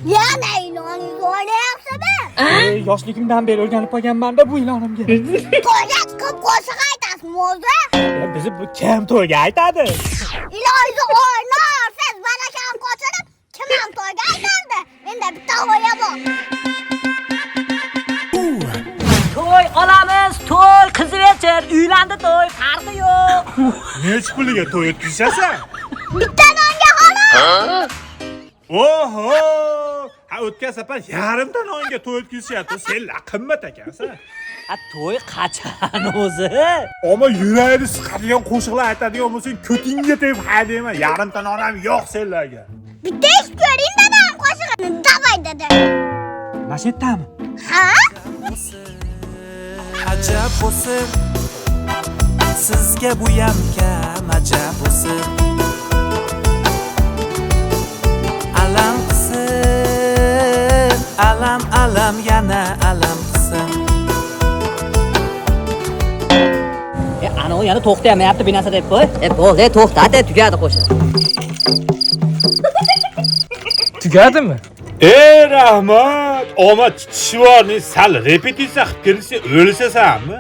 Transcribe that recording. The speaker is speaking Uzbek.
Yana inoningiz o'ynayapsizmi? Yoshligimdan beri o'rganib qolganman-da bu ilonimga. To'yga chiqib qo'shiq aytasizmi o'zi? Bizi bu kim to'yga aytadi? Iloyingiz o'ynarsiz, barakam qochirib, kim ham to'yga aytadi? Menda bitta o'ya bor. To'y olamiz, to'y, qizivecher, uylandi to'y, farqi yo'q. Nech puliga to'y o'tkazashan? Bitta nonga xolos. Oho! Ha o'tgan safar yarimta nonga to'y o'tkazishyapti. Sen qimmat ekansan. A to'y qachon o'zi? Ammo yuragini siqadigan qo'shiqlar aytadigan bo'lsang, ko'tingga tegib haydayman. Yarimta non ham yo'q senlarga. Bitta ish ko'ring dadam qo'shig'ini davay dedi. Nashetami? Ha? Ajab bo'lsin, sizga bu ham kam ajab bo'lsin. Alam qilsin, alam yana alam qilsin. Ana yana to'xtamayapti binasi deb qo'y. Bo'ldi, to'xtadi, tugadi qo'shiq. Tugadimi? Rahmat! Omad chivorning sal repetitsiya qilib kelsa o'lsasanmi?